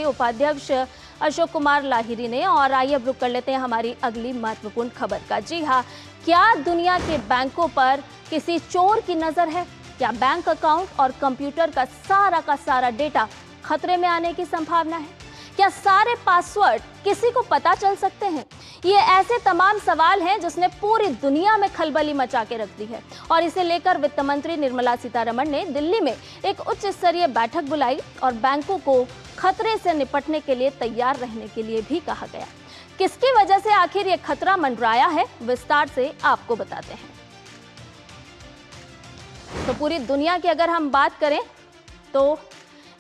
उपाध्यक्ष अशोक कुमार लाहिरी ने। और आइए अब रुक कर लेते हैं हमारी अगली महत्वपूर्ण खबर का। जी हाँ, क्या दुनिया के बैंकों पर किसी चोर की नजर है? क्या बैंक अकाउंट और कंप्यूटर का सारा डेटा खतरे में आने की संभावना है? क्या सारे पासवर्ड किसी को पता चल सकते हैं? ये ऐसे तमाम सवाल हैं जिसने पूरी दुनिया में खलबली मचा के रख दी है। और इसे लेकर वित्त मंत्री निर्मला सीतारमण ने दिल्ली में एक उच्च स्तरीय बैठक बुलाई और बैंकों को खतरे से निपटने के लिए तैयार रहने के लिए भी कहा गया। किसकी वजह से आखिर ये खतरा मंडराया है, विस्तार से आपको बताते हैं। तो पूरी दुनिया की अगर हम बात करें तो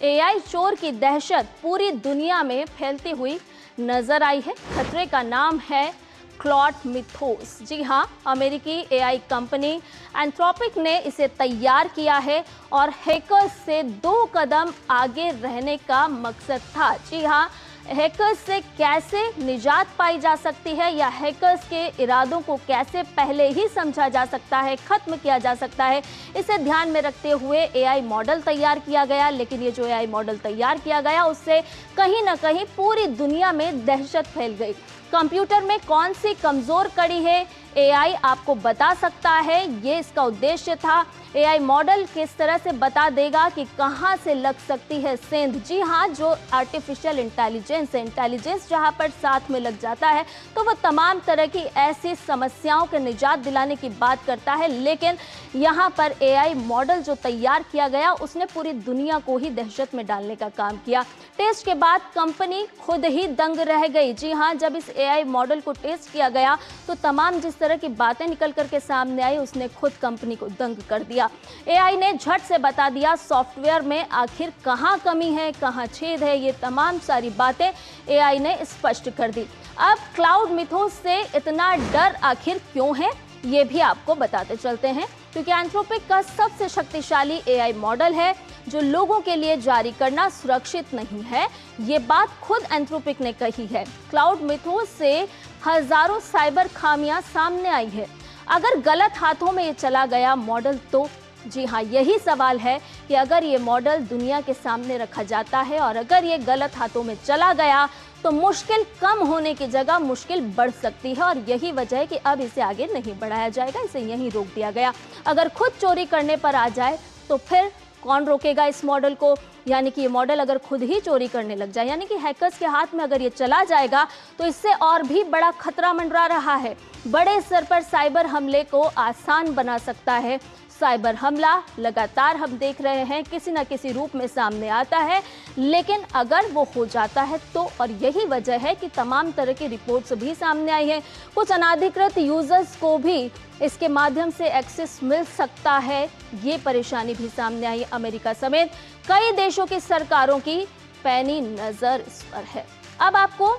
एआई चोर की दहशत पूरी दुनिया में फैलती हुई नजर आई है। खतरे का नाम है क्लॉड मिथोस। जी हाँ, अमेरिकी एआई कंपनी एंथ्रोपिक ने इसे तैयार किया है और हैकर्स से 2 कदम आगे रहने का मकसद था। जी हाँ, हैकर्स से कैसे निजात पाई जा सकती है या हैकर्स के इरादों को कैसे पहले ही समझा जा सकता है, खत्म किया जा सकता है, इसे ध्यान में रखते हुए एआई मॉडल तैयार किया गया। लेकिन ये जो एआई मॉडल तैयार किया गया उससे कहीं ना कहीं पूरी दुनिया में दहशत फैल गई। कंप्यूटर में कौन सी कमजोर कड़ी है, एआई आपको बता सकता है, ये इसका उद्देश्य था। एआई मॉडल किस तरह से बता देगा कि कहां से लग सकती है सेंध। जी हां, जो आर्टिफिशियल इंटेलिजेंस है, इंटेलिजेंस जहां पर साथ में लग जाता है तो वह तमाम तरह की ऐसी समस्याओं के निजात दिलाने की बात करता है। लेकिन यहां पर एआई मॉडल जो तैयार किया गया उसने पूरी दुनिया को ही दहशत में डालने का काम किया। टेस्ट के बाद कंपनी खुद ही दंग रह गई। जी हां, जब इस एआई मॉडल को टेस्ट किया गया तो तमाम जिस तरह की बातें निकल करके सामने आई उसने खुद कंपनी को दंग कर दिया। एआई ने झट से बता दिया सॉफ्टवेयर में आखिर कहां कमी है, कहां छेद है, ये तमाम सारी बातें एआई ने स्पष्ट कर दी। अब क्लाउड मिथोस से इतना डर आखिर क्यों है, ये भी आपको बताते चलते हैं, क्योंकि एंथ्रोपिक का सबसे शक्तिशाली एआई मॉडल है जो लोगों के लिए जारी करना सुरक्षित नहीं है। ये बात खुद एंथ्रोपिक ने कही है। क्लाउड मिथोस से हजारों साइबर खामियां सामने आई है। अगर गलत हाथों में ये चला गया मॉडल तो जी हाँ, यही सवाल है कि अगर ये मॉडल दुनिया के सामने रखा जाता है और अगर ये गलत हाथों में चला गया तो मुश्किल कम होने की जगह मुश्किल बढ़ सकती है। और यही वजह है कि अब इसे आगे नहीं बढ़ाया जाएगा, इसे यहीं रोक दिया गया। अगर खुद चोरी करने पर आ जाए तो फिर कौन रोकेगा इस मॉडल को? यानी कि ये मॉडल अगर खुद ही चोरी करने लग जाए, यानी कि हैकर्स के हाथ में अगर ये चला जाएगा तो इससे और भी बड़ा खतरा मंडरा रहा है। बड़े स्तर पर साइबर हमले को आसान बना सकता है। साइबर हमला लगातार हम देख रहे हैं किसी न किसी रूप में सामने आता है, लेकिन अगर वो हो जाता है तो, और यही वजह है कि तमाम तरह की रिपोर्ट्स भी सामने आई हैं, कुछ अनाधिकृत यूजर्स को भी इसके माध्यम से एक्सेस मिल सकता है, ये परेशानी भी सामने आई। अमेरिका समेत कई देशों की सरकारों की पैनी नजर इस पर है। अब आपको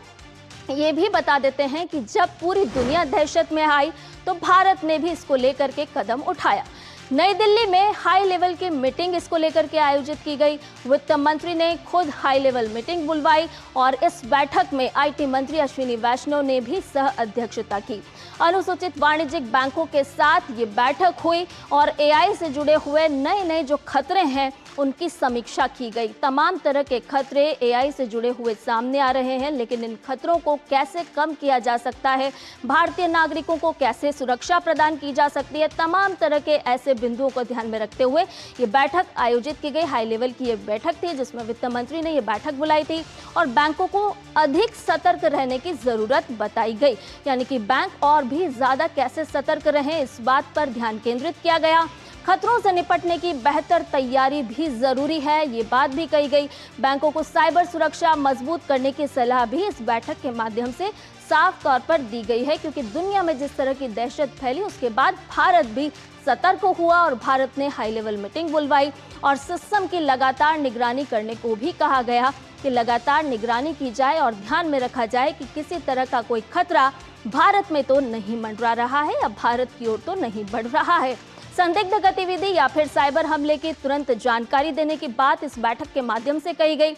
ये भी बता देते हैं कि जब पूरी दुनिया दहशत में आई तो भारत ने भी इसको लेकर के कदम उठाया। नई दिल्ली में हाई लेवल की मीटिंग इसको लेकर के आयोजित की गई। वित्त मंत्री ने खुद हाई लेवल मीटिंग बुलवाई और इस बैठक में आईटी मंत्री अश्विनी वैष्णव ने भी सह अध्यक्षता की। अनुसूचित वाणिज्यिक बैंकों के साथ ये बैठक हुई और एआई से जुड़े हुए नए जो खतरे हैं उनकी समीक्षा की गई। तमाम तरह के खतरे एआई से जुड़े हुए सामने आ रहे हैं, लेकिन इन खतरों को कैसे कम किया जा सकता है, भारतीय नागरिकों को कैसे सुरक्षा प्रदान की जा सकती है, तमाम तरह के ऐसे बिंदुओं को ध्यान में रखते हुए ये बैठक आयोजित की गई। हाई लेवल की ये बैठक थी जिसमें वित्त मंत्री ने ये बैठक बुलाई थी और बैंकों को अधिक सतर्क रहने की जरूरत बताई गई। यानी कि बैंक और भी ज्यादा कैसे सतर्क रहें, इस बात पर ध्यान केंद्रित किया गया। खतरों से निपटने की बेहतर तैयारी भी जरूरी है, ये बात भी कही गई। बैंकों को साइबर सुरक्षा मजबूत करने की सलाह भी इस बैठक के माध्यम से साफ तौर पर दी गई है, क्योंकि दुनिया में जिस तरह की दहशत फैली उसके बाद भारत भी सतर्क हुआ और भारत ने हाई लेवल मीटिंग बुलवाई और सिस्टम की लगातार निगरानी करने को भी कहा गया कि लगातार निगरानी की जाए और ध्यान में रखा जाए कि किसी तरह का कोई खतरा भारत में तो नहीं मंडरा रहा है या भारत की ओर तो नहीं बढ़ रहा है। संदिग्ध गतिविधि या फिर साइबर हमले की तुरंत जानकारी देने की बात इस बैठक के माध्यम से कही गई।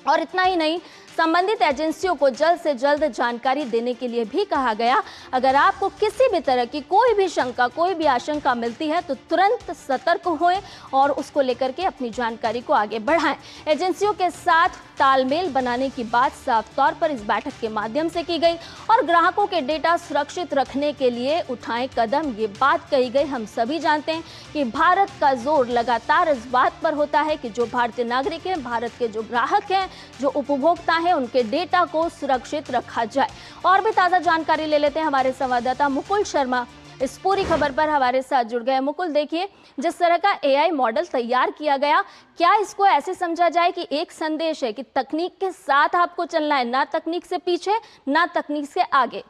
और इतना ही नहीं, संबंधित एजेंसियों को जल्द से जल्द जानकारी देने के लिए भी कहा गया। अगर आपको किसी भी तरह की कोई भी शंका, कोई भी आशंका मिलती है तो तुरंत सतर्क होएं और उसको लेकर के अपनी जानकारी को आगे बढ़ाएं। एजेंसियों के साथ तालमेल बनाने की बात साफ तौर पर इस बैठक के माध्यम से की गई और ग्राहकों के डेटा सुरक्षित रखने के लिए उठाए कदम, ये बात कही गई। हम सभी जानते हैं कि भारत का जोर लगातार इस बात पर होता है कि जो भारतीय नागरिक हैं, भारत के जो ग्राहक हैं, जो उपभोक्ता हैं, उनके डेटा को सुरक्षित रखा जाए। और भी ताज़ा जानकारी ले लेते हैं, हमारे संवाददाता मुकुल शर्मा इस पूरी खबर पर हमारे साथ जुड़ गए। मुकुल, देखिए, जिस तरह का एआई मॉडल तैयार किया गया, क्या इसको ऐसे समझा जाए कि एक संदेश है कि तकनीक के साथ आपको चलना है, ना तकनीक से पीछे, ना तकनीक से आगे?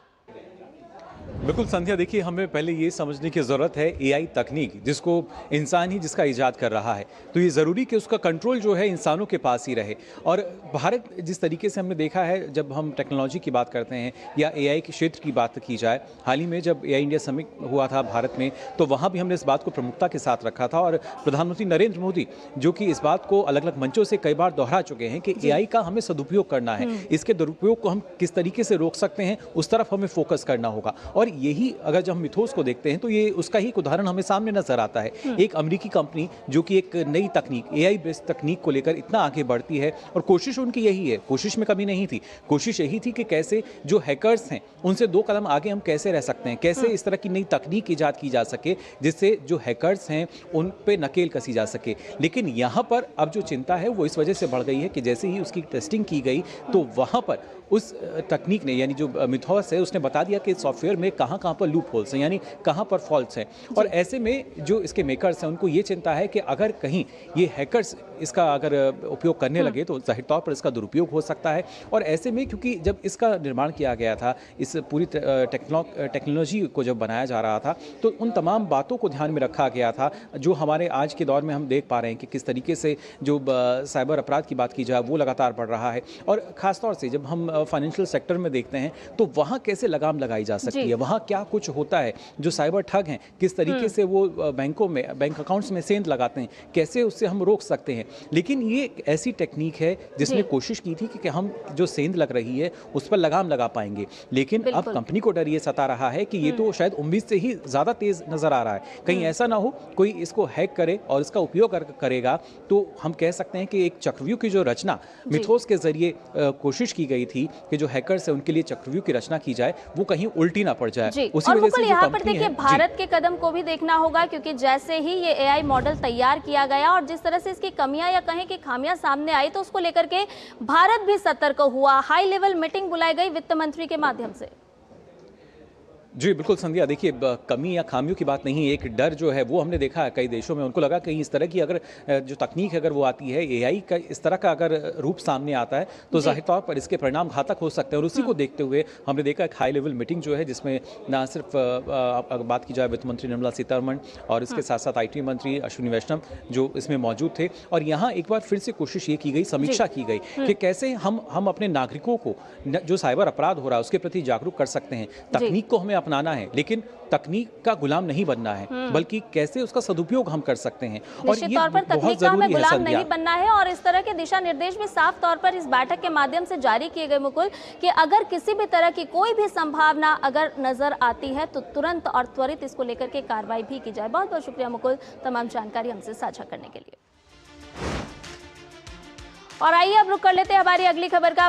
बिल्कुल संध्या, देखिए, हमें पहले ये समझने की ज़रूरत है एआई तकनीक जिसको इंसान ही जिसका इजाद कर रहा है, तो ये ज़रूरी कि उसका कंट्रोल जो है इंसानों के पास ही रहे। और भारत जिस तरीके से हमने देखा है, जब हम टेक्नोलॉजी की बात करते हैं या एआई के क्षेत्र की बात की जाए, हाल ही में जब एआई इंडिया समिट हुआ था भारत में, तो वहाँ भी हमने इस बात को प्रमुखता के साथ रखा था। और प्रधानमंत्री नरेंद्र मोदी जो कि इस बात को अलग अलग मंचों से कई बार दोहरा चुके हैं कि एआई का हमें सदुपयोग करना है, इसके दुरुपयोग को हम किस तरीके से रोक सकते हैं, उस तरफ हमें फोकस करना होगा। और यही अगर जब हम मिथोस को देखते हैं तो ये उसका ही एक उदाहरण हमें सामने नजर आता है। एक अमेरिकी कंपनी जो कि एक नई तकनीक, एआई बेस्ड तकनीक को लेकर इतना आगे बढ़ती है, और कोशिश उनकी यही है, कोशिश में कमी नहीं थी, कोशिश यही थी कि कैसे जो हैकर्स हैं उनसे 2 कदम आगे हम कैसे रह सकते हैं, कैसे इस तरह की नई तकनीक ईजाद की जा सके जिससे जो हैकर्स हैं उन पे नकेल कसी जा सके। लेकिन यहाँ पर अब जो चिंता है वो इस वजह से बढ़ गई है कि जैसे ही उसकी टेस्टिंग की गई तो वहाँ पर उस तकनीक ने, यानी जो मिथोस है, उसने बता दिया कि सॉफ्टवेयर में कहाँ पर लूप होल्स हैं, यानी कहाँ पर फॉल्ट्स हैं। और ऐसे में जो इसके मेकर्स हैं उनको ये चिंता है कि अगर कहीं ये हैकर्स इसका अगर उपयोग करने लगे तो जाहिर तौर पर इसका दुरुपयोग हो सकता है। और ऐसे में, क्योंकि जब इसका निर्माण किया गया था, इस पूरी टेक्नोलॉजी को जब बनाया जा रहा था, तो उन तमाम बातों को ध्यान में रखा गया था जो हमारे आज के दौर में हम देख पा रहे हैं कि किस तरीके से जो साइबर अपराध की बात की जाए वो लगातार बढ़ रहा है। और ख़ासतौर से जब हम फाइनेंशियल सेक्टर में देखते हैं तो वहाँ कैसे लगाम लगाई जा सकती है, वहाँ क्या कुछ होता है, जो साइबर ठग हैं किस तरीके से वो बैंकों में, बैंक अकाउंट्स में सेंध लगाते हैं, कैसे उससे हम रोक सकते हैं। लेकिन ये एक ऐसी टेक्निक है जिसने कोशिश की थी कि हम जो सेंध लग रही है उस पर लगाम लगा पाएंगे, लेकिन अब कंपनी को डर ये सता रहा है कि ये तो शायद उम्मीद से ही ज़्यादा तेज़ नज़र आ रहा है, कहीं ऐसा ना हो कोई इसको हैक करे और इसका उपयोग करेगा, तो हम कह सकते हैं कि एक चक्रव्यूह की जो रचना मिथोस के जरिए कोशिश की गई थी कि जो हैकर्स है उनके लिए चक्रव्यूह की रचना की जाए, वो कहीं उल्टी ना पड़ जाए। उसी वजह से यहाँ पर देखिए भारत के कदम को भी देखना होगा, क्योंकि जैसे ही ये एआई मॉडल तैयार किया गया और जिस तरह से इसकी कमियां या कहें कि खामियां सामने आई, तो उसको लेकर के भारत भी सतर्क हुआ। हाई लेवल मीटिंग बुलाई गई वित्त मंत्री के माध्यम से। जी बिल्कुल संध्या, देखिए, कमी या खामियों की बात नहीं, एक डर जो है वो हमने देखा है कई देशों में। उनको लगा कहीं इस तरह की अगर जो तकनीक अगर वो आती है, एआई का इस तरह का अगर रूप सामने आता है तो जाहिर तौर पर इसके परिणाम घातक हो सकते हैं। और उसी को देखते हुए हमने देखा एक हाई लेवल मीटिंग जो है जिसमें ना सिर्फ अगर बात की जाए वित्त मंत्री निर्मला सीतारमण और इसके साथ साथ आईटी मंत्री अश्विनी वैष्णव जो इसमें मौजूद थे। और यहाँ एक बार फिर से कोशिश ये की गई, समीक्षा की गई कि कैसे हम अपने नागरिकों को जो साइबर अपराध हो रहा है उसके प्रति जागरूक कर सकते हैं। तकनीक को हमें अपनाना है, लेकिन तकनीक का गुलाम नहीं बनना है, बल्कि कैसे उसका सदुपयोग हम कर सकते हैं। और ये तौर पर तकनीक का हमें गुलाम नहीं बनना है। और इस तरह के दिशा निर्देश भी साफ तौर पर इस बैठक के माध्यम से जारी किए गए मुकुल, कि अगर किसी भी तरह की कोई भी संभावना अगर नजर आती है तो तुरंत और त्वरित इसको लेकर के कार्रवाई भी की जाए। बहुत बहुत शुक्रिया मुकुल, तमाम जानकारी हमसे साझा करने के लिए। और आइए अब रुक कर लेते हैं हमारी अगली खबर का।